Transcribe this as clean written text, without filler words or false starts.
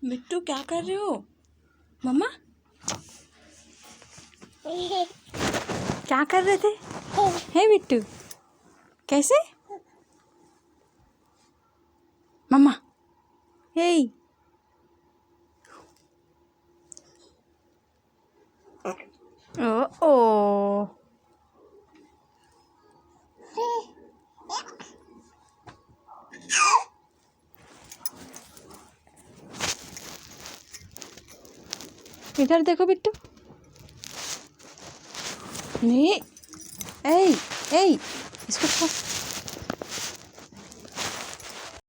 बिट्टू क्या कर रहे हो? मम्मा क्या कर रहे थे? हे बिट्टू कैसे? मम्मा हे ओ ओ इधर देखो बिट्टू। नहीं ए ए इसको